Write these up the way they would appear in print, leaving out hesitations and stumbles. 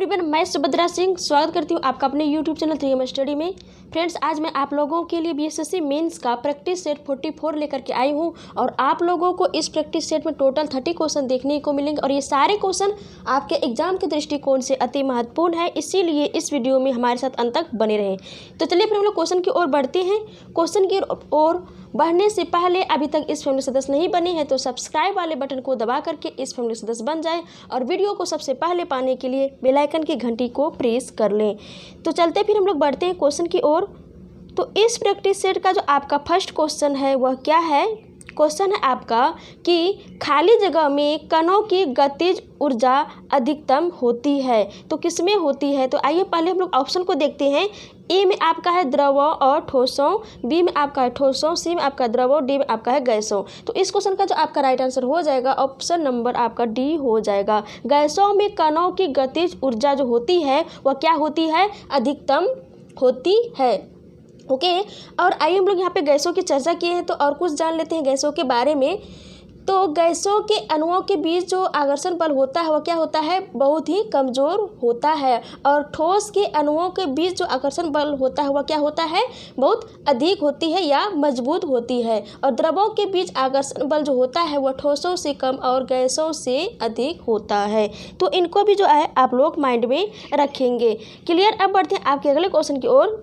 Everyone, मैं सुभद्रा सिंह स्वागत करती हूँ आपका अपने यूट्यूब चैनल 3M स्टडी में। फ्रेंड्स, आज मैं आप लोगों के लिए बीएसएससी मेंस का प्रैक्टिस सेट 44 लेकर के आई हूँ और आप लोगों को इस प्रैक्टिस सेट में टोटल 30 क्वेश्चन देखने को मिलेंगे और ये सारे क्वेश्चन आपके एग्जाम के दृष्टिकोण से अति महत्वपूर्ण है, इसीलिए इस वीडियो में हमारे साथ अंत तक बने रहें। तो चलिए फिर हम लोग क्वेश्चन की ओर बढ़ते हैं। क्वेश्चन की ओर बढ़ने से पहले अभी तक इस फैमिली सदस्य नहीं बने हैं तो सब्सक्राइब वाले बटन को दबा करके इस फैमिली सदस्य बन जाएं और वीडियो को सबसे पहले पाने के लिए बेल आइकन की घंटी को प्रेस कर लें। तो चलते फिर हम लोग बढ़ते हैं क्वेश्चन की ओर। तो इस प्रैक्टिस सेट का जो आपका फर्स्ट क्वेश्चन है वह क्या है? क्वेश्चन है आपका कि खाली जगह में कणों की गतिज ऊर्जा अधिकतम होती है, तो किसमें होती है? तो आइए पहले हम लोग ऑप्शन को देखते हैं। ए में आपका है द्रवों और ठोसों, बी में आपका है ठोसों, सी में आपका द्रवों, डी में आपका है गैसों। तो इस क्वेश्चन का जो आपका राइट आंसर हो जाएगा ऑप्शन नंबर आपका डी हो जाएगा। गैसों में कणों की गतिज ऊर्जा जो होती है वह क्या होती है? अधिकतम होती है। ओके, और आइए हम लोग यहाँ पे गैसों की चर्चा किए हैं तो और कुछ जान लेते हैं गैसों के बारे में। तो गैसों के अणुओं के बीच जो आकर्षण बल होता है वह क्या होता है? बहुत ही कमज़ोर होता है। और ठोस के अणुओं के बीच जो आकर्षण बल होता है वह क्या होता है? बहुत अधिक होती है या मजबूत होती है। और द्रवों के बीच आकर्षण बल जो होता है वह ठोसों से कम और गैसों से अधिक होता है। तो इनको भी जो है आप लोग माइंड में रखेंगे। क्लियर? अब बढ़ते हैं आपके अगले क्वेश्चन की ओर।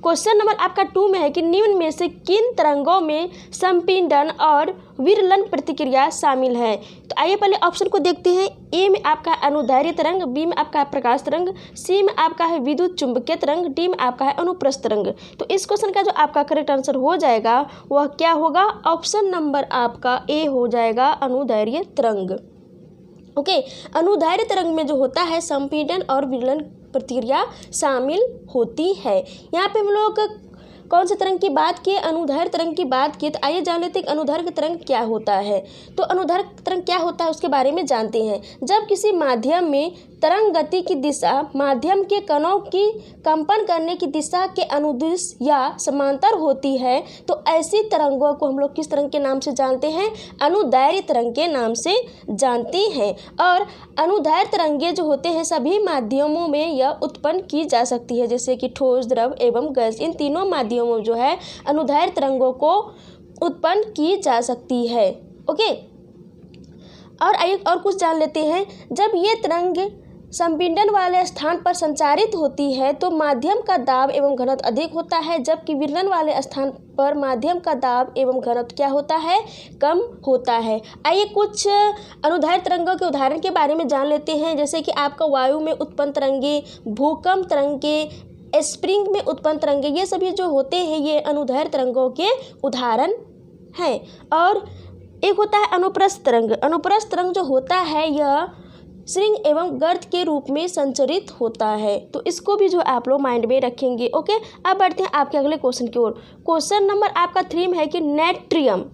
क्वेश्चन नंबर आपका 2 में है कि निम्न में से किन तरंगों में संपीड़न और विरलन प्रतिक्रिया शामिल है? तो आइए पहले ऑप्शन को देखते हैं। ए में आपका है अनुदैर्ध्य तरंग, बी में आपका है प्रकाश तरंग, सी में आपका है विद्युत चुंबकीय तरंग, डी में आपका है अनुप्रस्थ तरंग। तो इस क्वेश्चन का जो आपका करेक्ट आंसर हो जाएगा वह क्या होगा? ऑप्शन नंबर आपका ए हो जाएगा, अनुदैर्ध्य तरंग। ओके, अनुदैर्ध्य तरंग में जो होता है संपीड़न और विरलन प्रतिक्रिया शामिल होती है। यहाँ पे हम लोग कौन से तरंग की बात किए? अनुदैर्ध्य तरंग की बात की। तो आइए जान लेते हैं कि अनुदैर्ध्य तरंग क्या होता है। तो अनुदैर्ध्य तरंग क्या होता है उसके बारे में जानते हैं। जब किसी माध्यम में तरंग गति की दिशा माध्यम के कणों की कंपन करने की दिशा के अनुदिश या समांतर होती है तो ऐसी तरंगों को हम लोग किस तरंग के नाम से जानते हैं? अनुदैर्ध्य तरंग के नाम से जानते हैं। और अनुदैर्ध्य तरंगें जो होते हैं सभी माध्यमों में यह उत्पन्न की जा सकती है, जैसे कि ठोस, द्रव एवं गैस। इन तीनों माध्यमों में जो है अनुदैर्ध्य तरंगों को उत्पन्न की जा सकती है। ओके, और आइए और कुछ जान लेते हैं। जब ये तरंग संपीड़न वाले स्थान पर संचारित होती है तो माध्यम का दाब एवं घनत्व अधिक होता है, जबकि विरलन वाले स्थान पर माध्यम का दाब एवं घनत्व क्या होता है? कम होता है। आइए कुछ अनुदैर्ध्य तरंगों के उदाहरण के बारे में जान लेते हैं, जैसे कि आपका वायु में उत्पन्न तरंगे, भूकंप तरंगे, स्प्रिंग में उत्पन्न तरंगे, ये सभी जो होते हैं ये अनुदैर्ध्य तरंगों के उदाहरण हैं। और एक होता है अनुप्रस्थ तरंग। अनुप्रस्थ तरंग जो होता है यह श्रृंग एवं गर्त के रूप में संचरित होता है, तो इसको भी जो आप लोग माइंड में रखेंगे। ओके, अब बढ़ते हैं आपके अगले क्वेश्चन की ओर। क्वेश्चन नंबर आपका 3 में है कि नेट्रियम,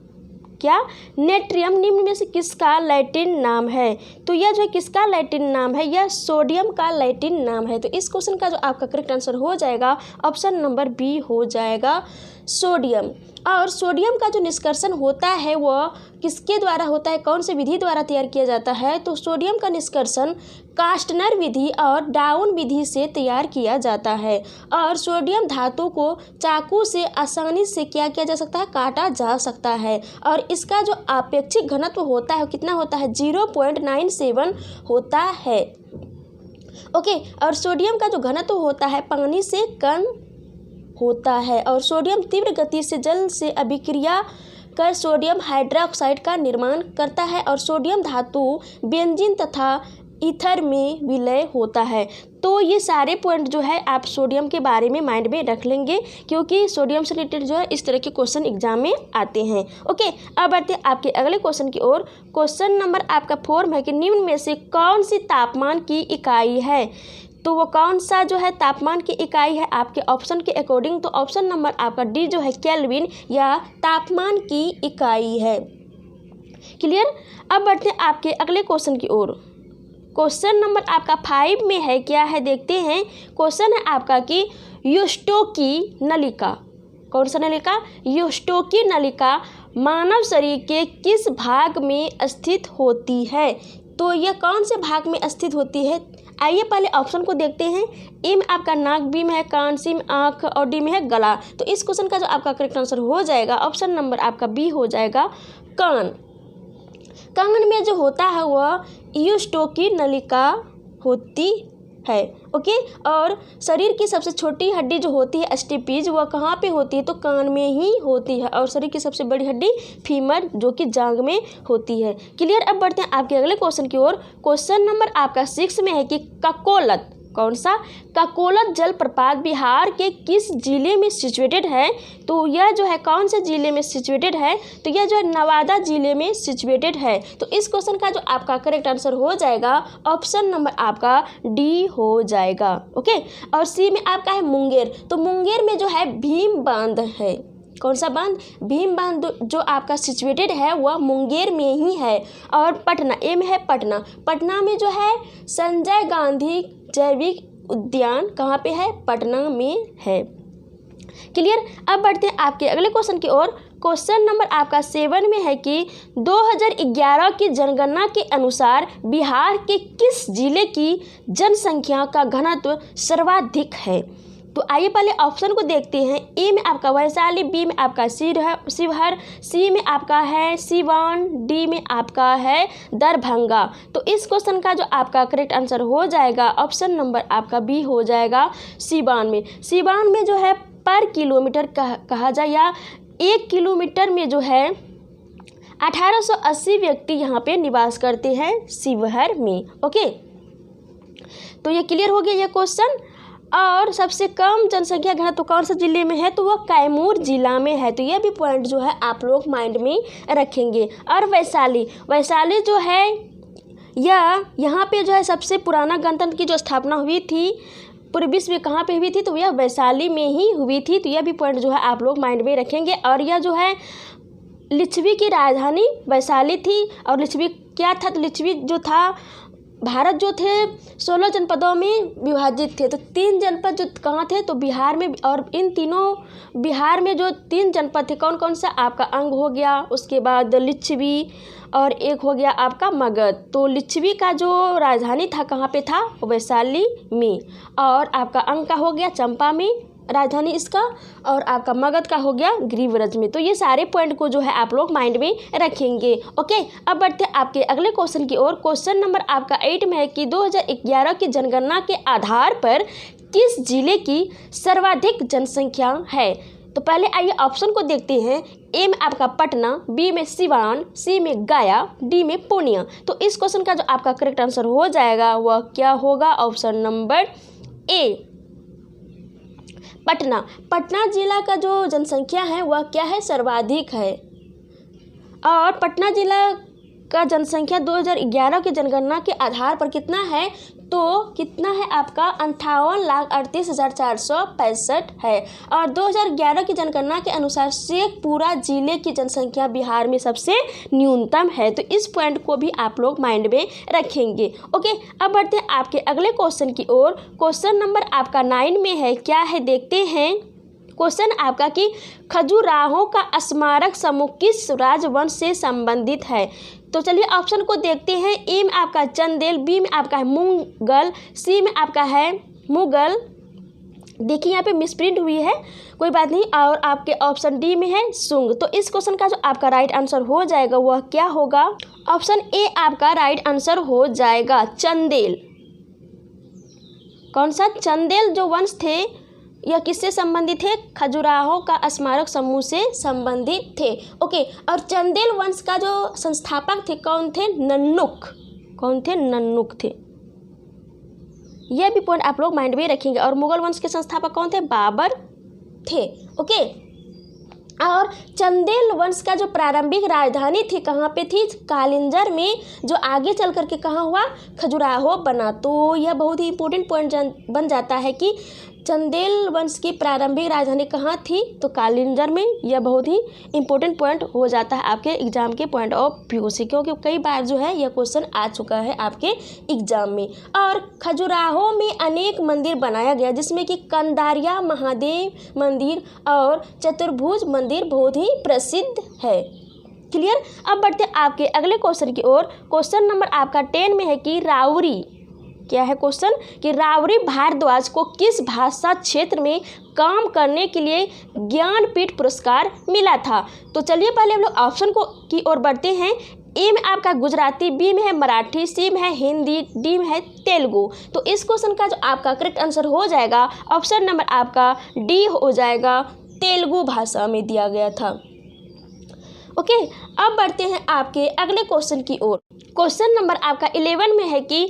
क्या नेट्रियम निम्न में से किसका लैटिन नाम है? तो यह जो है किसका लैटिन नाम है? यह सोडियम का लैटिन नाम है। तो इस क्वेश्चन का जो आपका करेक्ट आंसर हो जाएगा ऑप्शन नंबर बी हो जाएगा, सोडियम। और सोडियम का जो निष्कर्षण होता है वह किसके द्वारा होता है? कौन से विधि द्वारा तैयार किया जाता है? तो सोडियम का निष्कर्षण कास्टनर विधि और डाउन विधि से तैयार किया जाता है। और सोडियम धातु को चाकू से आसानी से क्या किया जा सकता है? काटा जा सकता है। और इसका जो आपेक्षिक घनत्व होता है कितना होता है? 0.97 होता है। ओके, और सोडियम का जो घनत्व होता है पानी से कम होता है। और सोडियम तीव्र गति से जल से अभिक्रिया कर सोडियम हाइड्रोक्साइड का निर्माण करता है और सोडियम धातु बेंजीन तथा ईथर में विलय होता है। तो ये सारे पॉइंट जो है आप सोडियम के बारे में माइंड में रख लेंगे, क्योंकि सोडियम से रिलेटेड जो है इस तरह के क्वेश्चन एग्जाम में आते हैं। ओके, अब बढ़ते हैं आपके अगले क्वेश्चन की ओर। क्वेश्चन नंबर आपका 4 में है कि निम्न में से कौन सी तापमान की इकाई है? तो वो कौन सा जो है तापमान की इकाई है आपके ऑप्शन के अकॉर्डिंग? तो ऑप्शन नंबर आपका डी जो है केल्विन या तापमान की इकाई है। क्लियर? अब बढ़ते हैं आपके अगले क्वेश्चन की ओर। क्वेश्चन नंबर आपका 5 में है, क्या है देखते हैं। क्वेश्चन है आपका कि युस्टोकी नलिका, कौन सा नलिका? युस्टोकी नलिका मानव शरीर के किस भाग में स्थित होती है? तो यह कौन से भाग में स्थित होती है? आइए पहले ऑप्शन को देखते हैं। ए में आपका नाक, बी में है कान, सी में आँख और डी में है गला। तो इस क्वेश्चन का जो आपका करेक्ट आंसर हो जाएगा ऑप्शन नंबर आपका बी हो जाएगा कान। कान में जो होता है वह ईयोस्टोकी नलिका होती है। ओके, और शरीर की सबसे छोटी हड्डी जो होती है स्टेपीज, वह कहाँ पे होती है? तो कान में ही होती है। और शरीर की सबसे बड़ी हड्डी फीमर जो कि जांघ में होती है। क्लियर। अब बढ़ते हैं आपके अगले क्वेश्चन की ओर। क्वेश्चन नंबर आपका 6 में है कि ककोलत, कौन सा? ककोलत जलप्रपात बिहार के किस जिले में सिचुएटेड है? तो यह जो है कौन से जिले में सिचुएटेड है? तो यह जो है नवादा जिले में सिचुएटेड है। तो इस क्वेश्चन का जो आपका करेक्ट आंसर हो जाएगा ऑप्शन नंबर आपका डी हो जाएगा। ओके, और सी में आपका है मुंगेर। तो मुंगेर में जो है भीम बांध है। कौन सा बांध? भीम बांध जो आपका सिचुएटेड है वह मुंगेर में ही है। और पटना, ए में है पटना। पटना में जो है संजय गांधी जैविक उद्यान कहाँ पे है? पटना में है। क्लियर। अब बढ़ते हैं आपके अगले क्वेश्चन की ओर। क्वेश्चन नंबर आपका 7 में है कि 2011 की जनगणना के अनुसार बिहार के किस जिले की जनसंख्या का घनत्व सर्वाधिक है? तो आइए पहले ऑप्शन को देखते हैं। ए में आपका वैशाली, बी में आपका शिवहर, सी में आपका है सिवान, डी में आपका है दरभंगा। तो इस क्वेश्चन का जो आपका करेक्ट आंसर हो जाएगा ऑप्शन नंबर आपका बी हो जाएगा सिवान में। सिवान में जो है पर किलोमीटर कहा जाए या 1 किलोमीटर में जो है 1880 व्यक्ति यहाँ पे निवास करते हैं शिवहर में। ओके, तो ये क्लियर हो गया ये क्वेश्चन। और सबसे कम जनसंख्या घनत्व कौन सा जिले में है? तो वह कैमूर जिला में है। तो यह भी पॉइंट जो है आप लोग माइंड में रखेंगे। और वैशाली जो है यह यहाँ पे जो है सबसे पुराना गणतंत्र की जो स्थापना हुई थी पूरे विश्व में कहाँ पे हुई थी? तो यह वैशाली में ही हुई थी। तो यह भी पॉइंट जो है आप लोग माइंड में रखेंगे। और यह जो है लिच्छवी की राजधानी वैशाली थी। और लिच्छवी क्या था? तो लिच्छवी जो था भारत जो थे 16 जनपदों में विभाजित थे। तो 3 जनपद जो कहाँ थे? तो बिहार में। और इन तीनों बिहार में जो 3 जनपद थे कौन कौन सा? आपका अंग हो गया, उसके बाद लिच्छवी और एक हो गया आपका मगध। तो लिच्छवी का जो राजधानी था कहाँ पे था? वैशाली में। और आपका अंग का हो गया चंपा में राजधानी इसका। और आपका मगध का हो गया गिरिव्रज में। तो ये सारे पॉइंट को जो है आप लोग माइंड में रखेंगे। ओके, अब बढ़ते हैं आपके अगले क्वेश्चन की ओर। क्वेश्चन नंबर आपका 8 में है कि 2011 की जनगणना के आधार पर किस जिले की सर्वाधिक जनसंख्या है? तो पहले आइए ऑप्शन को देखते हैं। ए में आपका पटना, बी में सिवान, सी में गया, डी में पूर्णिया। तो इस क्वेश्चन का जो आपका करेक्ट आंसर हो जाएगा वह क्या होगा? Option number A Patna. Patna जिला का जो जनसंख्या है वह क्या है? सर्वाधिक है। और पटना जिला का जनसंख्या 2011 की जनगणना के आधार पर कितना है? तो कितना है आपका? 58,38,465 है। और 2011 की जनगणना के अनुसार शेखपुरा जिले की जनसंख्या बिहार में सबसे न्यूनतम है। तो इस पॉइंट को भी आप लोग माइंड में रखेंगे। ओके, अब बढ़ते हैं आपके अगले क्वेश्चन की ओर। क्वेश्चन नंबर आपका 9 में है, क्या है देखते हैं। क्वेश्चन आपका कि खजुराहो का स्मारक समूह किस राजवंश से संबंधित है? तो चलिए ऑप्शन को देखते हैं। ए में आपका चंदेल, बी में आपका है मुगल, सी में आपका है मुगल। देखिए यहाँ पे मिसप्रिंट हुई है, कोई बात नहीं। और आपके ऑप्शन डी में है सुंग। तो इस क्वेश्चन का जो आपका राइट आंसर हो जाएगा वह क्या होगा? ऑप्शन ए आपका राइट आंसर हो जाएगा चंदेल। कौन सा? चंदेल जो वंश थे यह किससे संबंधित है? खजुराहो का स्मारक समूह से संबंधित थे। ओके, और चंदेल वंश का जो संस्थापक थे कौन थे? नन्नुक। कौन थे? नन्नुक थे। यह भी पॉइंट आप लोग माइंड में रखेंगे। और मुगल वंश के संस्थापक कौन थे? बाबर थे। ओके, और चंदेल वंश का जो प्रारंभिक राजधानी थी कहाँ पे थी? कालिंजर में, जो आगे चल करके कहाँ हुआ? खजुराहो बना। तो यह बहुत ही इंपॉर्टेंट पॉइंट बन जाता है कि चंदेल वंश की प्रारंभिक राजधानी कहाँ थी? तो कालिंजर में। यह बहुत ही इंपॉर्टेंट पॉइंट हो जाता है आपके एग्जाम के पॉइंट ऑफ व्यू से, क्योंकि कई बार जो है यह क्वेश्चन आ चुका है आपके एग्जाम में। और खजुराहो में अनेक मंदिर बनाया गया जिसमें कि कंदारिया महादेव मंदिर और चतुर्भुज मंदिर बहुत ही प्रसिद्ध है। क्लियर। अब बढ़ते आपके अगले क्वेश्चन की ओर। क्वेश्चन नंबर आपका 10 में है कि राउरी क्या है क्वेश्चन कि रावरी भारद्वाज को किस भाषा क्षेत्र में काम करने के लिए ज्ञानपीठ पुरस्कार मिला था। तो चलिए पहले हम लोग ऑप्शन को की ओर बढ़ते हैं। ए में आपका गुजराती, बी में है मराठी, सी में है हिंदी, डी में है तेलुगु। तो इस क्वेश्चन का जो आपका करेक्ट आंसर हो जाएगा ऑप्शन नंबर आपका डी हो जाएगा, तेलुगु भाषा में दिया गया था। ओके, अब बढ़ते हैं आपके अगले क्वेश्चन की ओर। क्वेश्चन नंबर आपका 11 में है कि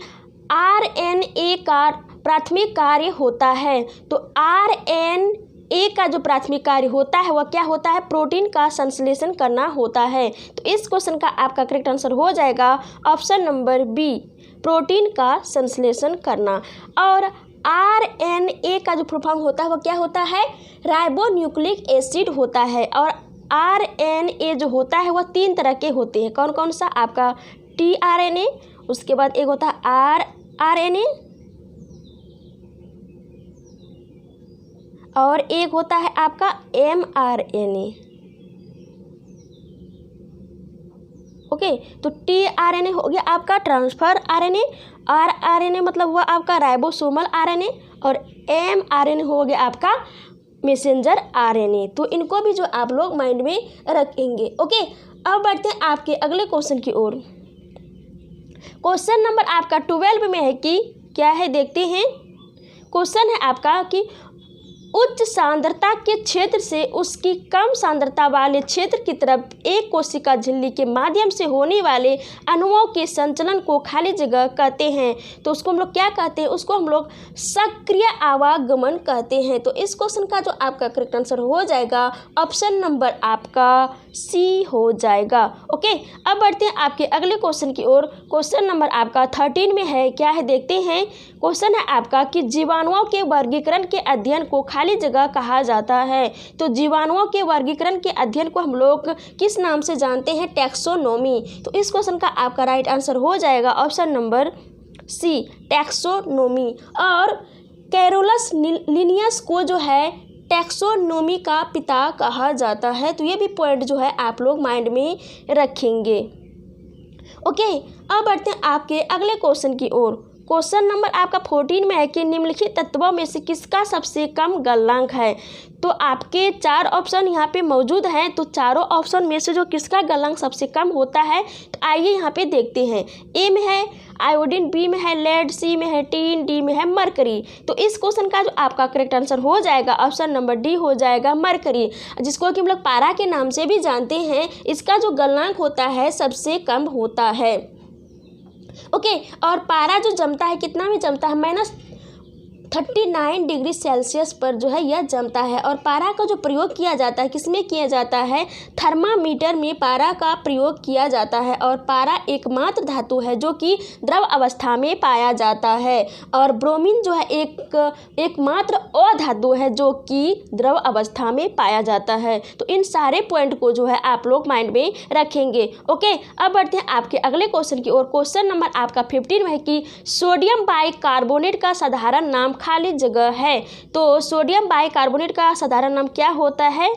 RNA का प्राथमिक कार्य होता है। तो RNA का जो प्राथमिक कार्य होता है वह क्या होता है, प्रोटीन का संश्लेषण करना होता है। तो इस क्वेश्चन का आपका करेक्ट आंसर हो जाएगा ऑप्शन नंबर बी, प्रोटीन का संश्लेषण करना। और RNA का जो फुल फॉर्म होता है वह क्या होता है, राइबोन्यूक्लिक एसिड होता है। और RNA जो होता है वह 3 तरह के होते हैं। कौन कौन सा, आपका tRNA, उसके बाद एक होता है rRNA और एक होता है आपका mRNA। ओके, तो tRNA हो गया आपका ट्रांसफर RNA, rRNA मतलब हुआ आपका राइबोसोमल RNA और mRNA हो गया आपका मैसेंजर RNA। तो इनको भी जो आप लोग माइंड में रखेंगे। ओके, अब बढ़ते हैं आपके अगले क्वेश्चन की ओर। क्वेश्चन नंबर आपका 12 में है कि क्या है, देखते हैं। क्वेश्चन है आपका कि उच्च सांद्रता के क्षेत्र से उसकी कम सांद्रता वाले क्षेत्र की तरफ एक कोशिका झिल्ली के माध्यम से होने वाले अणुओं के संचलन को खाली जगह कहते हैं। तो उसको हम लोग क्या कहते हैं, उसको हम लोग सक्रिय आवागमन कहते हैं। तो इस क्वेश्चन का जो आपका करेक्ट आंसर हो जाएगा ऑप्शन नंबर आपका सी हो जाएगा। ओके, अब बढ़ते हैं आपके अगले क्वेश्चन की ओर। क्वेश्चन नंबर आपका 13 में है, क्या है देखते हैं। क्वेश्चन है आपका कि जीवाणुओं के वर्गीकरण के अध्ययन को खाली जगह कहा जाता है। तो जीवाणुओं के वर्गीकरण के अध्ययन को हम लोग किस नाम से जानते हैं, टैक्सोनॉमी। तो इस क्वेश्चन का आपका राइट आंसर हो जाएगा ऑप्शन नंबर सी, टैक्सोनॉमी। और कैरोलस लिनियस को जो है टैक्सोनॉमी का पिता कहा जाता है। तो ये भी पॉइंट जो है आप लोग माइंड में रखेंगे। ओके, अब बढ़ते हैं आपके अगले क्वेश्चन की ओर। क्वेश्चन नंबर आपका 14 में है कि निम्नलिखित तत्वों में से किसका सबसे कम गलनांक है। तो आपके 4 ऑप्शन यहाँ पे मौजूद हैं। तो चारों ऑप्शन में से जो किसका गलनांक सबसे कम होता है, तो आइए यहाँ पे देखते हैं। ए में है आयोडीन, बी में है लेड, सी में है टीन, डी में है मरकरी। तो इस क्वेश्चन का जो आपका करेक्ट आंसर हो जाएगा ऑप्शन नंबर डी हो जाएगा, मरकरी, जिसको कि हम लोग पारा के नाम से भी जानते हैं। इसका जो गलनांक होता है सबसे कम होता है। ओके, और पारा जो जमता है कितना में जमता है, -39 डिग्री सेल्सियस पर जो है यह जमता है। और पारा का जो प्रयोग किया जाता है किसमें किया जाता है, थर्मामीटर में पारा का प्रयोग किया जाता है। और पारा एकमात्र धातु है जो कि द्रव अवस्था में पाया जाता है। और ब्रोमीन जो है एकमात्र अधातु है जो कि द्रव अवस्था में पाया जाता है। तो इन सारे पॉइंट को जो है आप लोग माइंड में रखेंगे। ओके, अब बढ़ते हैं आपके अगले क्वेश्चन की ओर। क्वेश्चन नंबर आपका 15 में है कि सोडियम बाइकार्बोनेट का साधारण नाम खाली जगह है। तो सोडियम बाइकार्बोनेट का साधारण नाम क्या होता है,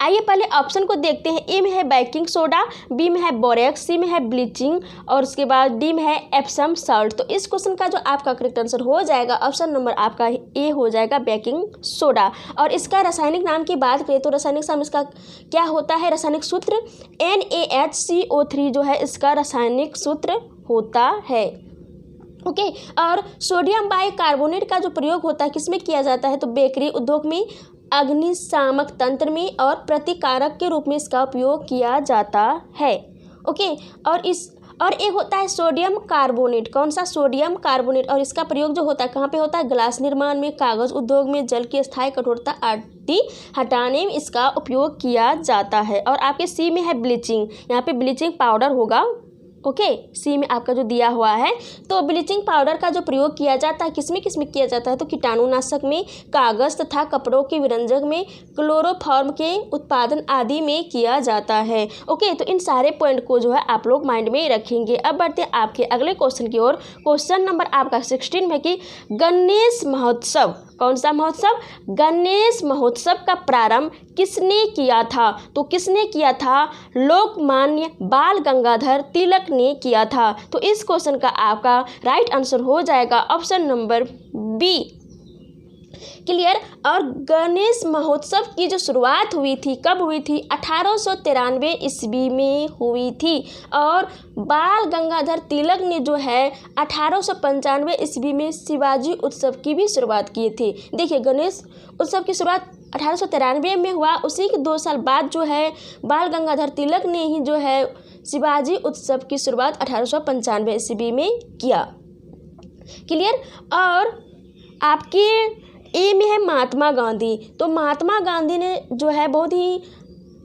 आइए पहले ऑप्शन को देखते हैं। ए में है बेकिंग सोडा, बी में है बोरेक्स, सी में है ब्लीचिंग और उसके बाद डी में है एप्सम सॉल्ट। तो इस क्वेश्चन का जो आपका करेक्ट आंसर हो जाएगा ऑप्शन नंबर आपका ए हो जाएगा, बेकिंग सोडा। और इसका रासायनिक नाम की बात करें तो रासायनिक नाम इसका क्या होता है, रासायनिक सूत्र NaHCO3 जो है इसका रासायनिक सूत्र होता है। ओके, और सोडियम बाइकार्बोनेट का जो प्रयोग होता है किसमें किया जाता है, तो बेकरी उद्योग में, अग्निशामक तंत्र में और प्रतिकारक के रूप में इसका उपयोग किया जाता है। ओके, और एक होता है सोडियम कार्बोनेट, कौन सा, सोडियम कार्बोनेट। और इसका प्रयोग जो होता है कहाँ पे होता है, ग्लास निर्माण में, कागज उद्योग में, जल की स्थायी कठोरता आदि हटाने में इसका उपयोग किया जाता है। और आपके सी में है ब्लीचिंग, यहाँ पे ब्लीचिंग पाउडर होगा। ओके, सी में आपका जो दिया हुआ है। तो ब्लीचिंग पाउडर का जो प्रयोग किया जाता है किसमें किसमें किया जाता है, तो कीटाणुनाशक में, कागज तथा कपड़ों के विरंजक में, क्लोरोफॉर्म के उत्पादन आदि में किया जाता है। ओके, तो इन सारे पॉइंट को जो है आप लोग माइंड में रखेंगे। अब बढ़ते हैं आपके अगले क्वेश्चन की ओर। क्वेश्चन नंबर आपका 16 में कि गणेश महोत्सव कौन सा महोत्सव? गणेश महोत्सव का प्रारंभ किसने किया था? तो किसने किया था? लोकमान्य बाल गंगाधर तिलक ने किया था। तो इस क्वेश्चन का आपका राइट आंसर हो जाएगा ऑप्शन नंबर बी। क्लियर। और गणेश महोत्सव की जो शुरुआत हुई थी कब हुई थी? 1893 ईस्वी में हुई थी। और बाल गंगाधर तिलक ने जो है 1895 ईस्वी में शिवाजी उत्सव की भी शुरुआत की थी। देखिए, गणेश उत्सव की शुरुआत 1893 में हुआ, उसी के 2 साल बाद जो है बाल गंगाधर तिलक ने ही जो है शिवाजी उत्सव की शुरुआत 1895 ईस्वी में किया। क्लियर। और आपके ए में है महात्मा गांधी। तो महात्मा गांधी ने जो है बहुत ही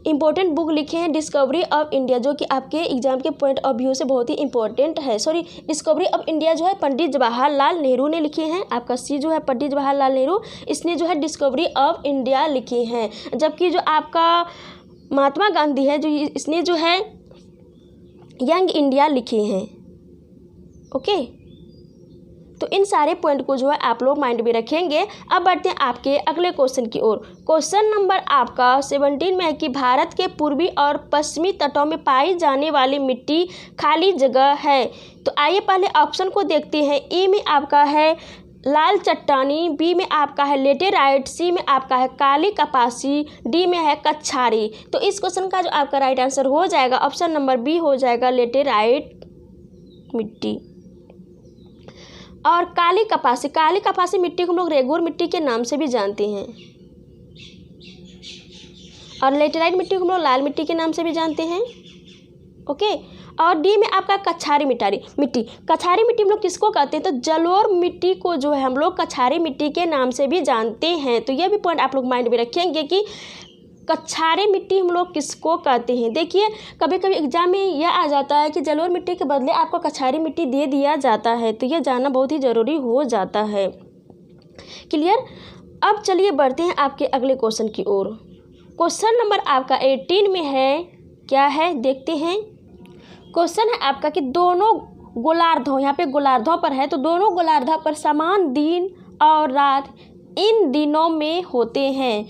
इम्पोर्टेंट बुक लिखे हैं, डिस्कवरी ऑफ इंडिया, जो कि आपके एग्जाम के पॉइंट ऑफ व्यू से बहुत ही इम्पोर्टेंट है। डिस्कवरी ऑफ इंडिया जो है पंडित जवाहरलाल नेहरू ने लिखे हैं। आपका सी जो है पंडित जवाहरलाल नेहरू, इसने जो है डिस्कवरी ऑफ इंडिया लिखे हैं। जबकि जो आपका महात्मा गांधी है, जो इसने जो है यंग इंडिया लिखे हैं। ओके, तो इन सारे पॉइंट को जो है आप लोग माइंड में रखेंगे। अब बढ़ते हैं आपके अगले क्वेश्चन की ओर। क्वेश्चन नंबर आपका 17 में है कि भारत के पूर्वी और पश्चिमी तटों में पाई जाने वाली मिट्टी खाली जगह है। तो आइए पहले ऑप्शन को देखते हैं। ए में आपका है लाल चट्टानी, बी में आपका है लेटेराइट, सी में आपका है काली कपासी, डी में है कच्छारी। तो इस क्वेश्चन का जो आपका राइट आंसर हो जाएगा ऑप्शन नंबर बी हो जाएगा लेटेराइट मिट्टी। और काली कपासी मिट्टी को हम लोग रेगुर मिट्टी के नाम से भी जानते हैं, और लेटेराइट मिट्टी को हम लोग लाल मिट्टी के नाम से भी जानते हैं। ओके। और डी में आपका कछारी मिट्टी। कछारी मिट्टी हम लोग किसको कहते हैं? तो जलोढ़ मिट्टी को जो है हम लोग कछारी मिट्टी के नाम से भी जानते हैं। तो यह भी पॉइंट आप लोग माइंड में रखेंगे कि कछारी मिट्टी हम लोग किसको कहते हैं। देखिए, कभी कभी एग्जाम में यह आ जाता है कि जलोढ़ मिट्टी के बदले आपको कछारी मिट्टी दे दिया जाता है, तो यह जानना बहुत ही ज़रूरी हो जाता है। क्लियर। अब चलिए बढ़ते हैं आपके अगले क्वेश्चन की ओर। क्वेश्चन नंबर आपका 18 में है, क्या है देखते हैं। क्वेश्चन है आपका कि दोनों गोलार्धों, यहाँ पे गोलार्धों पर है, तो दोनों गोलार्धों पर समान दिन और रात इन दिनों में होते हैं।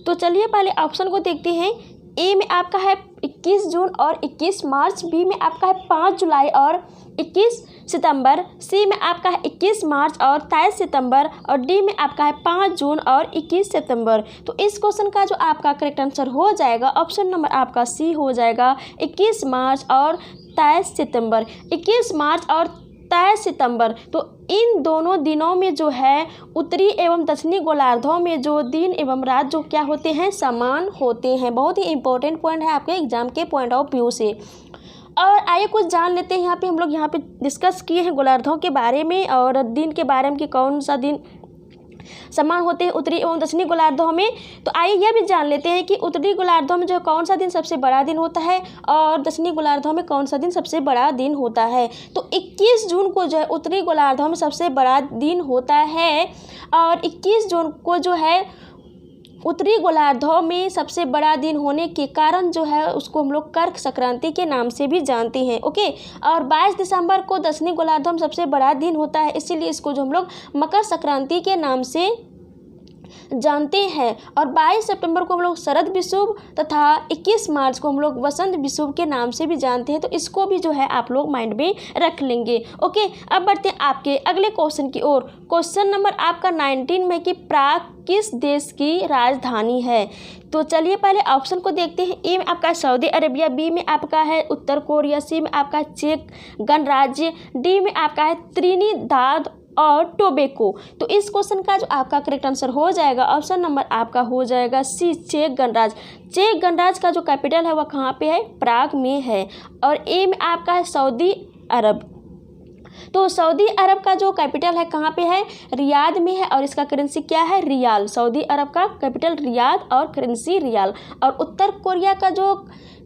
तो चलिए पहले ऑप्शन को देखते हैं। ए में आपका है 21 जून और 21 मार्च, बी में आपका है 5 जुलाई और 21 सितंबर, सी में आपका है 21 मार्च और 23 सितंबर, और डी में आपका है 5 जून और 21 सितंबर। तो इस क्वेश्चन का जो आपका करेक्ट आंसर हो जाएगा ऑप्शन नंबर आपका सी हो जाएगा 21 मार्च और 23 सितंबर। 21 मार्च और 23 सितंबर, तो इन दोनों दिनों में जो है उत्तरी एवं दक्षिणी गोलार्धों में जो दिन एवं रात जो क्या होते हैं, समान होते हैं। बहुत ही इंपॉर्टेंट पॉइंट है आपके एग्जाम के पॉइंट ऑफ व्यू से। और आइए कुछ जान लेते हैं। हम लोग यहाँ पे डिस्कस किए हैं गोलार्धों के बारे में और दिन के बारे में कि कौन सा दिन समान होते हैं उत्तरी एवं दक्षिणी गोलार्धों में। तो आइए यह भी जान लेते हैं कि उत्तरी गोलार्धों में जो है कौन सा दिन सबसे बड़ा दिन होता है और दक्षिणी गोलार्धों में कौन सा दिन सबसे बड़ा दिन होता है। तो 21 जून को जो है उत्तरी गोलार्धों में सबसे बड़ा दिन होता है, और 21 जून को जो है उत्तरी गोलार्धों में सबसे बड़ा दिन होने के कारण जो है उसको हम लोग कर्क संक्रांति के नाम से भी जानते हैं। ओके। और 22 दिसंबर को दक्षिणी गोलार्धों में सबसे बड़ा दिन होता है, इसीलिए इसको जो हम लोग मकर संक्रांति के नाम से जानते हैं। और 22 सितंबर को हम लोग शरद विषुव तथा 21 मार्च को हम लोग वसंत विषुव के नाम से भी जानते हैं। तो इसको भी जो है आप लोग माइंड में रख लेंगे। ओके। अब बढ़ते हैं आपके अगले क्वेश्चन की ओर। क्वेश्चन नंबर आपका 19 में कि प्राग किस देश की राजधानी है। तो चलिए पहले ऑप्शन को देखते हैं। ए में आपका सऊदी अरेबिया, बी में आपका है उत्तर कोरिया, सी में आपका चेक गणराज्य, डी में आपका है त्रिनिदाद और टोबैको। तो इस क्वेश्चन का जो आपका करेक्ट आंसर हो जाएगा ऑप्शन नंबर आपका हो जाएगा सी चेक गणराज्य। चेक गणराज्य का जो कैपिटल है वह कहाँ पे है, प्राग में है। और ए में आपका है सऊदी अरब। तो सऊदी अरब का जो कैपिटल है कहाँ पे है, रियाद में है, और इसका करेंसी क्या है, रियाल। सऊदी अरब का कैपिटल रियाद और करेंसी रियाल। और उत्तर कोरिया का जो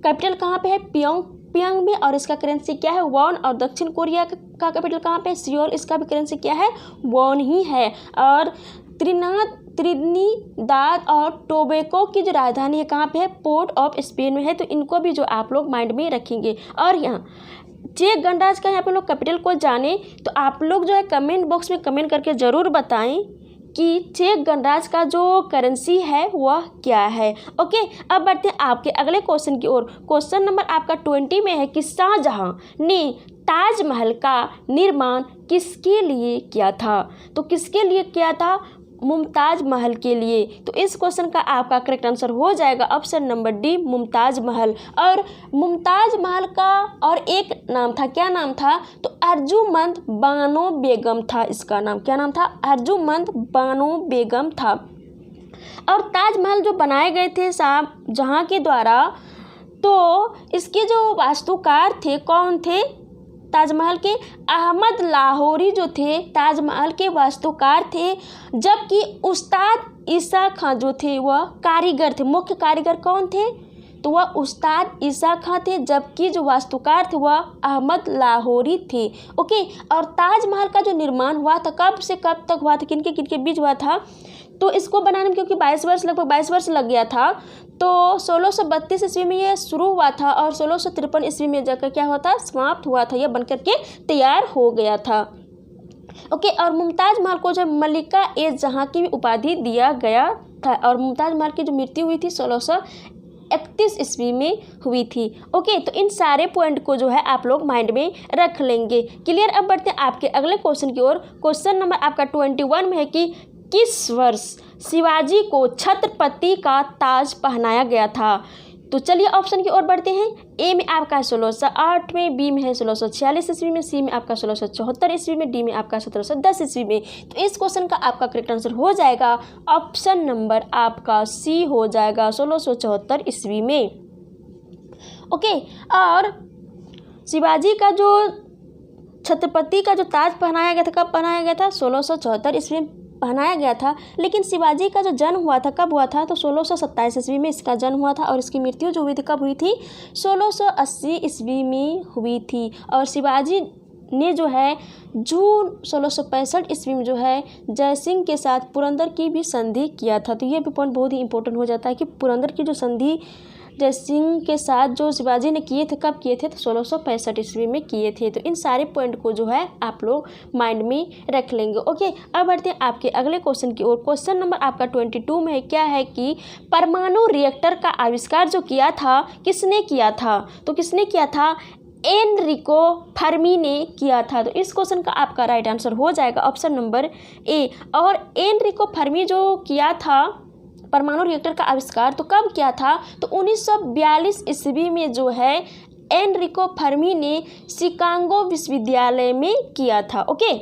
कैपिटल कहाँ पे है, पियोंग में, और इसका करेंसी क्या है, वॉन। और दक्षिण कोरिया का कैपिटल कहाँ पे है, सियोल, इसका भी करेंसी क्या है, वॉन ही है। और त्रिनिदाद और टोबैको की जो राजधानी है कहाँ पे है, पोर्ट ऑफ स्पेन में है। तो इनको भी जो आप लोग माइंड में रखेंगे। और यहाँ चेक गणराज्य का यहाँ पे लोग कैपिटल को जाने, तो आप लोग जो है कमेंट बॉक्स में कमेंट करके ज़रूर बताएं कि चेक गणराज्य का जो करेंसी है वह क्या है। ओके, अब बढ़ते हैं आपके अगले क्वेश्चन की ओर। क्वेश्चन नंबर आपका 20 में है कि शाहजहां ने ताजमहल का निर्माण किसके लिए किया था। तो किसके लिए किया था? मुमताज महल के लिए। तो इस क्वेश्चन का आपका करेक्ट आंसर हो जाएगा option number D, Mumtaz Mahal. और मुमताज महल का और एक नाम था, क्या नाम था? तो अर्जुमंद बानो बेगम था। इसका नाम क्या नाम था? अर्जुमंद बानो बेगम था। और ताजमहल जो बनाए गए थे शाहजहां के द्वारा, तो इसके जो वास्तुकार थे कौन थे? ताजमहल के अहमद लाहौरी जो थे ताजमहल के वास्तुकार थे, जबकि उस्ताद ईसा खां जो थे वह कारीगर थे। मुख्य कारीगर कौन थे? तो वह उस्ताद ईसा खां थे, जबकि जो वास्तुकार थे वह अहमद लाहौरी थे। ओके, और ताजमहल का जो निर्माण हुआ था कब से कब तक हुआ था, किनके किनके बीच हुआ था? तो इसको बनाने में क्योंकि 22 वर्ष, लगभग 22 वर्ष लग गया था, तो 1632 ईस्वी में यह शुरू हुआ था और 1653 ईस्वी में जाकर क्या हुआ था? समाप्त हुआ था, यह बनकर के तैयार हो गया था। ओके, और मुमताज महल को जो मलिका ए जहां की उपाधि दिया गया था। और मुमताज महल की जो मृत्यु हुई थी 1631 ईस्वी में हुई थी। ओके, तो इन सारे पॉइंट को जो है आप लोग माइंड में रख लेंगे। क्लियर। अब बढ़ते हैं आपके अगले क्वेश्चन की ओर। क्वेश्चन नंबर आपका 21 में है कि किस वर्ष शिवाजी को छत्रपति का ताज पहनाया गया था। तो चलिए ऑप्शन की ओर बढ़ते हैं। ए में आपका 1608 में, बी में है 1646 ईस्वी में, सी में आपका 1674 ईस्वी में, डी में आपका 1710 ईस्वी में। तो इस क्वेश्चन का आपका करेक्ट आंसर हो जाएगा ऑप्शन नंबर आपका सी हो जाएगा 1674 ईस्वी में। ओके, और शिवाजी का जो छत्रपति का जो ताज पहनाया गया था, कब पहनाया गया था? 1674 ईस्वी में पहनाया गया था। लेकिन शिवाजी का जो जन्म हुआ था कब हुआ था? तो 1627 ईस्वी में इसका जन्म हुआ था। और इसकी मृत्यु जो हुई थी कब हुई थी? 1680 ईस्वी में हुई थी। और शिवाजी ने जो है जून 1665 ईस्वी में जो है जयसिंह के साथ पुरंदर की भी संधि किया था। तो ये भी पॉइंट बहुत ही इंपॉर्टेंट हो जाता है कि पुरंदर की जो संधि जयसिंह के साथ जो शिवाजी ने किए थे, कब किए थे? तो 1665 ईस्वी में किए थे। तो इन सारे पॉइंट को जो है आप लोग माइंड में रख लेंगे। ओके, अब बढ़ते हैं आपके अगले क्वेश्चन की ओर। क्वेश्चन नंबर आपका 22 में है, क्या है कि परमाणु रिएक्टर का आविष्कार जो किया था किसने किया था? तो किसने किया था? एनरिको फर्मी ने किया था। तो इस क्वेश्चन का आपका राइट आंसर हो जाएगा ऑप्शन नंबर ए। और एनरिको फर्मी जो किया था परमाणु रिएक्टर का आविष्कार, तो कब किया था? तो 1942 ईस्वी में जो है एनरिको फर्मी ने शिकागो विश्वविद्यालय में किया था। ओके,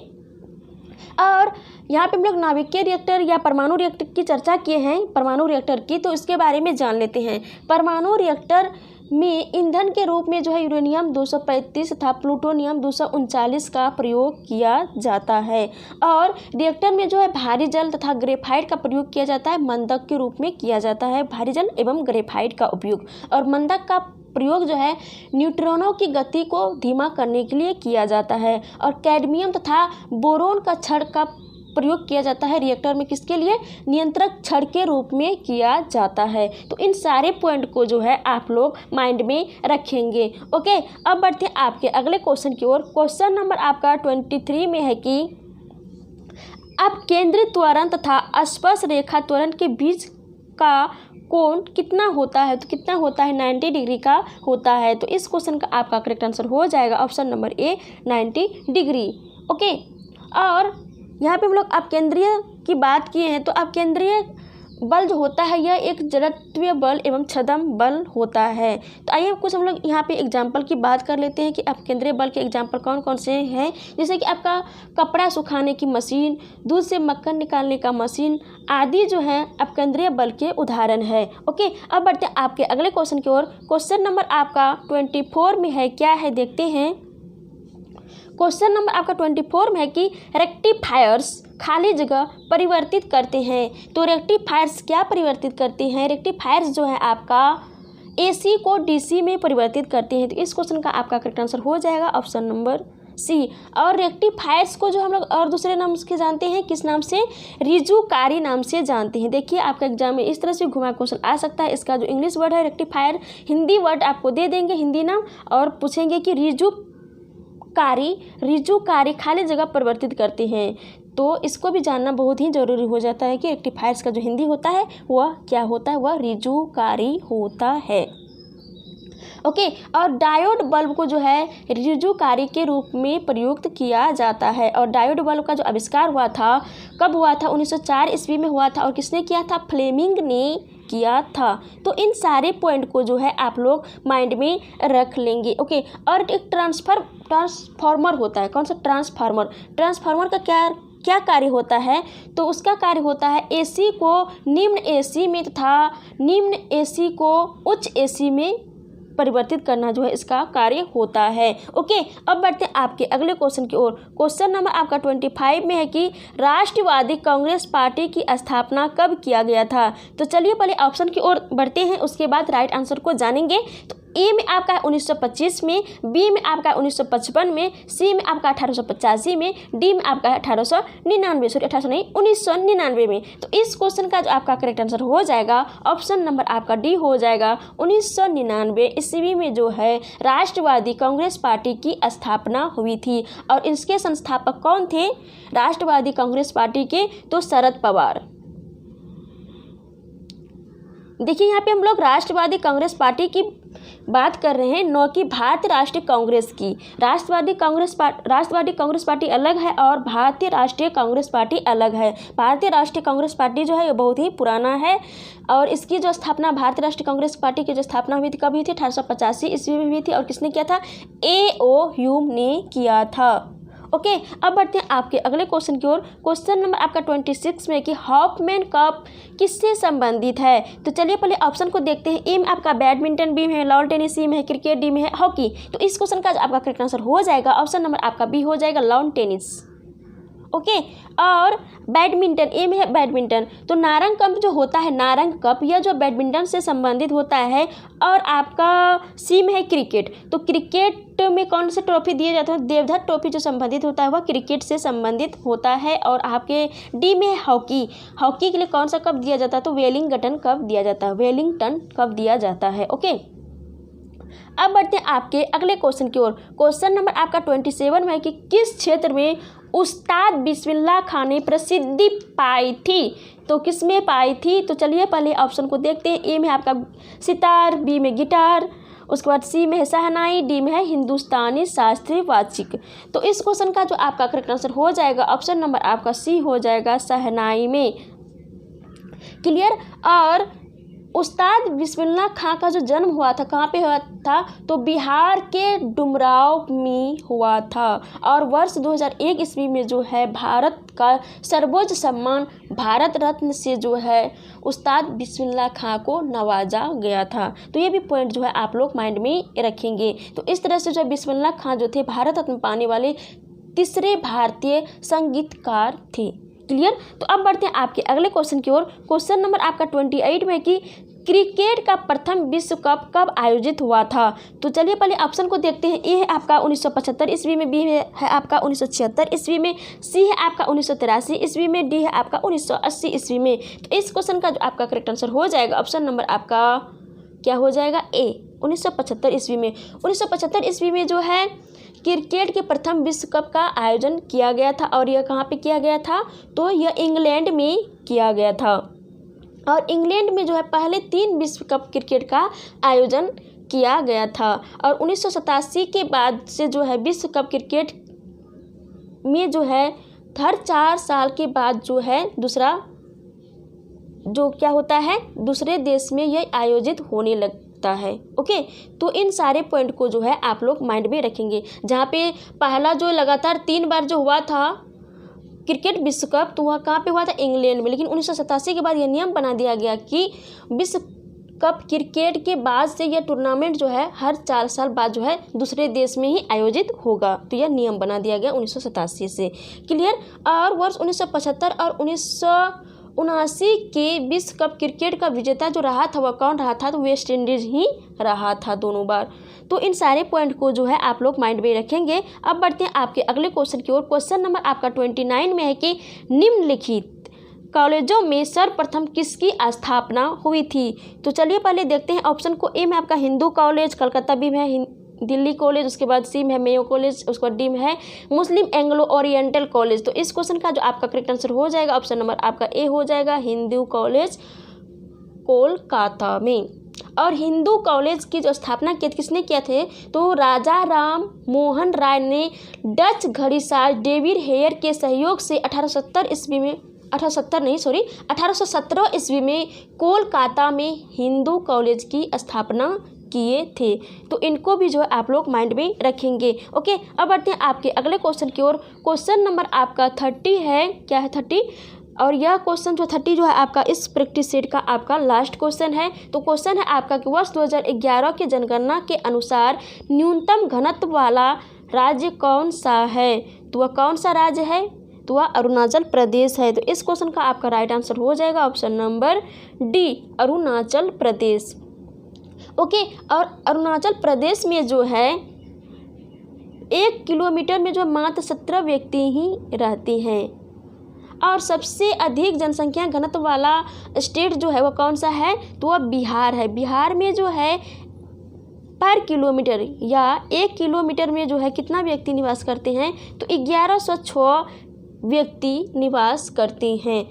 और यहाँ पे हम लोग नाभिकीय रिएक्टर या परमाणु रिएक्टर की चर्चा किए हैं, परमाणु रिएक्टर की, तो इसके बारे में जान लेते हैं। परमाणु रिएक्टर में ईंधन के रूप में जो है यूरेनियम 235 तथा प्लूटोनियम 239 का प्रयोग किया जाता है। और रिएक्टर में जो है भारी जल तथा ग्रेफाइट का प्रयोग किया जाता है, मंदक के रूप में किया जाता है भारी जल एवं ग्रेफाइट का उपयोग। और मंदक का प्रयोग जो है न्यूट्रॉनों की गति को धीमा करने के लिए किया जाता है। और कैडमियम तथा बोरोन का छड़ का प्रयोग किया जाता है रिएक्टर में, किसके लिए? नियंत्रक छड़ के रूप में किया जाता है। तो इन सारे पॉइंट को जो है आप लोग माइंड में रखेंगे। ओके, अब बढ़ते हैं आपके अगले क्वेश्चन की ओर। क्वेश्चन नंबर आपका 23 में है कि अब केंद्रित त्वरण तथा स्पर्श रेखा त्वरण के बीच का कोण कितना होता है? तो कितना होता है? 90 डिग्री का होता है। तो इस क्वेश्चन का आपका करेक्ट आंसर हो जाएगा option number A 90 degree. Okay, और यहाँ पे हम लोग अपकेंद्रीय की बात किए हैं। तो अपकेंद्रीय बल जो होता है यह एक जड़त्वीय बल एवं छदम बल होता है। तो आइए कुछ हम लोग यहाँ पे एग्जाम्पल की बात कर लेते हैं कि अपकेंद्रीय बल के एग्जाम्पल कौन कौन से हैं। जैसे कि आपका कपड़ा सुखाने की मशीन, दूध से मक्खन निकालने का मशीन आदि जो है अपकेंद्रीय बल के उदाहरण है। ओके, अब बढ़ते हैं आपके अगले क्वेश्चन की ओर। क्वेश्चन नंबर आपका 24 में है, क्या है देखते हैं। क्वेश्चन नंबर आपका 24 में है कि रेक्टिफायर्स खाली जगह परिवर्तित करते हैं। तो रेक्टिफायर्स क्या परिवर्तित करते हैं? रेक्टिफायर्स जो है आपका एसी को डीसी में परिवर्तित करते हैं। तो इस क्वेश्चन का आपका करेक्ट आंसर हो जाएगा ऑप्शन नंबर सी। और रेक्टिफायर्स को जो हम लोग और दूसरे नाम से जानते हैं, किस नाम से? रिजुकारी नाम से जानते हैं। देखिए आपका एग्जाम में इस तरह से घुमा क्वेश्चन आ सकता है। इसका जो इंग्लिश वर्ड है रेक्टिफायर, हिंदी वर्ड आपको दे देंगे, हिंदी नाम, और पूछेंगे कि रिजुकारी खाली जगह परिवर्तित करते हैं। तो इसको भी जानना बहुत ही ज़रूरी हो जाता है कि रेक्टिफायर्स का जो हिंदी होता है वह क्या होता है, वह रिजुकारी होता है। ओके, और डायोड बल्ब को जो है रिजुकारी के रूप में प्रयुक्त किया जाता है। और डायोड बल्ब का जो आविष्कार हुआ था कब हुआ था, 1904 ईस्वी में हुआ था। और किसने किया था, फ्लेमिंग ने किया था। तो इन सारे पॉइंट को जो है आप लोग माइंड में रख लेंगे। ओके, और एक ट्रांसफार्मर होता है। कौन सा, ट्रांसफार्मर का क्या कार्य होता है, तो उसका कार्य होता है एसी को निम्न एसी में तथा निम्न एसी को उच्च एसी में परिवर्तित करना जो है इसका कार्य होता है। ओके, अब बढ़ते हैं आपके अगले क्वेश्चन की ओर। क्वेश्चन नंबर आपका 25 में है कि राष्ट्रवादी कांग्रेस पार्टी की स्थापना कब किया गया था। तो चलिए पहले ऑप्शन की ओर बढ़ते हैं, उसके बाद राइट आंसर को जानेंगे। तो ए में आपका है 1925 में, बी में आपका है 1955 में, सी में आपका 1885 में, डी में आपका है 1999 में। तो इस क्वेश्चन का जो आपका करेक्ट आंसर हो जाएगा ऑप्शन नंबर आपका डी हो जाएगा। 1999 ईस्वी में जो है राष्ट्रवादी कांग्रेस पार्टी की स्थापना हुई थी। और इसके संस्थापक कौन थे राष्ट्रवादी कांग्रेस पार्टी के, तो शरद पवार। देखिए यहाँ पे हम लोग राष्ट्रवादी कांग्रेस पार्टी की बात कर रहे हैं, न कि भारतीय राष्ट्रीय कांग्रेस की। राष्ट्रवादी कांग्रेस पार्टी अलग है और भारतीय राष्ट्रीय कांग्रेस पार्टी अलग है। भारतीय राष्ट्रीय कांग्रेस पार्टी जो है ये बहुत ही पुराना है और इसकी जो स्थापना भारतीय राष्ट्रीय कांग्रेस पार्टी की जो स्थापना हुई थी कब हुई थी, 1885 ईस्वी में हुई थी। और किसने किया था, A.O. ह्यूम ने किया था। ओके, अब बढ़ते हैं आपके अगले क्वेश्चन की ओर। क्वेश्चन नंबर आपका 26 में कि हॉफमैन कप किससे संबंधित है। तो चलिए पहले ऑप्शन को देखते हैं। ए में आपका बैडमिंटन, बी में है लॉन टेनिस, सी में है क्रिकेट, डी में है हॉकी। तो इस क्वेश्चन का आपका करेक्ट आंसर हो जाएगा ऑप्शन नंबर आपका बी हो जाएगा, लॉन टेनिस। ओके, और बैडमिंटन, ए में है बैडमिंटन, तो नारंग कप जो होता है, नारंग कप यह जो बैडमिंटन से संबंधित होता है। और आपका सी में है क्रिकेट, तो क्रिकेट में कौन से ट्रॉफी दिए जाते हैं, देवधर ट्रॉफी जो संबंधित होता है वह क्रिकेट से संबंधित होता है। और आपके डी में है हॉकी, हॉकी के लिए कौन सा कप दिया जाता है, तो वेलिंगटन कप दिया जाता है, वेलिंगटन कप दिया जाता है। ओके, अब बढ़ते हैं आपके अगले क्वेश्चन की ओर। क्वेश्चन नंबर आपका 27 में है कि किस क्षेत्र में उस्ताद बिस्मिल्लाह खान ने प्रसिद्धि पाई थी। तो किस में पाई थी, तो चलिए पहले ऑप्शन को देखते हैं। ए में आपका सितार, बी में गिटार, उसके बाद सी में है शहनाई, डी में है हिंदुस्तानी शास्त्रीय वाचिक। तो इस क्वेश्चन का जो आपका करेक्ट आंसर हो जाएगा ऑप्शन नंबर आपका सी हो जाएगा, शहनाई में। क्लियर। और उस्ताद बिस्मिल्लाह खां का जो जन्म हुआ था कहाँ पे हुआ था, तो बिहार के डुमराव में हुआ था। और वर्ष 2001 ईस्वी में जो है भारत का सर्वोच्च सम्मान भारत रत्न से जो है उस्ताद बिस्मिल्लाह खां को नवाजा गया था। तो ये भी पॉइंट जो है आप लोग माइंड में रखेंगे। तो इस तरह से जो बिस्मिल्लाह खां जो थे भारत रत्न पाने वाले तीसरे भारतीय संगीतकार थे। क्लियर। तो अब बढ़ते हैं आपके अगले क्वेश्चन की ओर। क्वेश्चन नंबर आपका 28 में कि क्रिकेट का प्रथम विश्व कप कब आयोजित हुआ था। तो चलिए पहले ऑप्शन को देखते हैं। ए है आपका 1975 ईस्वी में, बी है आपका 1976 ईस्वी में, सी है आपका 1983 ईस्वी में, डी है आपका 1980 ईस्वी में। तो इस क्वेश्चन का जो आपका करेक्ट आंसर हो जाएगा ऑप्शन नंबर आपका क्या हो जाएगा, ए 1975 ईस्वी में। 1975 ईस्वी में जो है क्रिकेट के प्रथम विश्व कप का आयोजन किया गया था। और यह कहाँ पे किया गया था, तो यह इंग्लैंड में किया गया था। और इंग्लैंड में जो है पहले 3 विश्व कप क्रिकेट का आयोजन किया गया था। और 1987 के बाद से जो है विश्व कप क्रिकेट में जो है हर 4 साल के बाद जो है दूसरा जो क्या होता है, दूसरे देश में यह आयोजित होने लगता है। ओके, तो इन सारे पॉइंट को जो है आप लोग माइंड में रखेंगे। जहाँ पे पहला जो लगातार 3 बार जो हुआ था क्रिकेट विश्व कप, तो वह कहाँ पे हुआ था, इंग्लैंड में। लेकिन 1987 के बाद यह नियम बना दिया गया कि विश्व कप क्रिकेट के बाद से यह टूर्नामेंट जो है हर 4 साल बाद जो है दूसरे देश में ही आयोजित होगा। तो यह नियम बना दिया गया 1987 से। क्लियर। और वर्ष 1975 और 1979 के विश्व कप क्रिकेट का विजेता जो रहा था वह कौन रहा था, तो वेस्ट इंडीज ही रहा था दोनों बार। तो इन सारे पॉइंट को जो है आप लोग माइंड में रखेंगे। अब बढ़ते हैं आपके अगले क्वेश्चन की ओर। क्वेश्चन नंबर आपका 29 में है कि निम्नलिखित कॉलेजों में सर्वप्रथम किसकी स्थापना हुई थी। तो चलिए पहले देखते हैं ऑप्शन को। ए में आपका हिंदू कॉलेज कलकत्ता, बी में दिल्ली कॉलेज, उसके बाद सी में है मेयो कॉलेज, उसके बाद डी में है मुस्लिम एंग्लो ओरिएंटल कॉलेज। तो इस क्वेश्चन का जो आपका करेक्ट आंसर हो जाएगा ऑप्शन नंबर आपका ए हो जाएगा, हिंदू कॉलेज कोलकाता में। और हिंदू कॉलेज की जो स्थापना किसने किया थे, तो राजा राम मोहन राय ने डच घड़ीसाज डेविड हेयर के सहयोग से 1817 ईस्वी में कोलकाता में हिंदू कॉलेज की स्थापना किए थे। तो इनको भी जो है आप लोग माइंड में रखेंगे। ओके, अब बढ़ते हैं आपके अगले क्वेश्चन की ओर। क्वेश्चन नंबर आपका 30 है, क्या है 30, और यह क्वेश्चन जो 30 जो है आपका इस प्रैक्टिस सेट का आपका लास्ट क्वेश्चन है। तो क्वेश्चन है आपका कि वर्ष 2011 के जनगणना के अनुसार न्यूनतम घनत्व वाला राज्य कौन सा है। तो वह कौन सा राज्य है, तो वह अरुणाचल प्रदेश है। तो इस क्वेश्चन का आपका राइट आंसर हो जाएगा option number D, Arunachal Pradesh. Okay, और अरुणाचल प्रदेश में जो है 1 किलोमीटर में जो मात्र 17 व्यक्ति ही रहते हैं। और सबसे अधिक जनसंख्या घनत्व वाला स्टेट जो है वो कौन सा है, तो वह बिहार है। बिहार में जो है पर किलोमीटर या 1 किलोमीटर में जो है कितना व्यक्ति निवास करते हैं, तो 1106 व्यक्ति निवास करते हैं।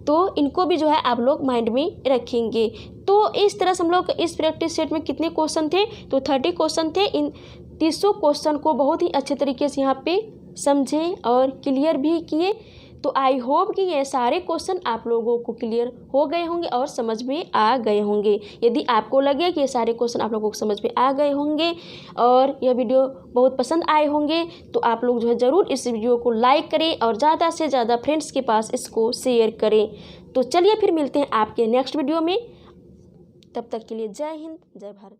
तो इनको भी जो है आप लोग माइंड में रखेंगे। तो इस तरह से हम लोग इस प्रैक्टिस सेट में कितने क्वेश्चन थे, तो 30 क्वेश्चन थे। इन 300 क्वेश्चन को बहुत ही अच्छे तरीके से यहाँ पे समझे और क्लियर भी किए। तो आई होप कि ये सारे क्वेश्चन आप लोगों को क्लियर हो गए होंगे और समझ में आ गए होंगे। यदि आपको लगे कि ये सारे क्वेश्चन आप लोगों को समझ में आ गए होंगे और यह वीडियो बहुत पसंद आए होंगे, तो आप लोग जो है ज़रूर इस वीडियो को लाइक करें और ज़्यादा से ज़्यादा फ्रेंड्स के पास इसको शेयर करें। तो चलिए फिर मिलते हैं आपके नेक्स्ट वीडियो में। तब तक के लिए जय हिंद, जय भारत।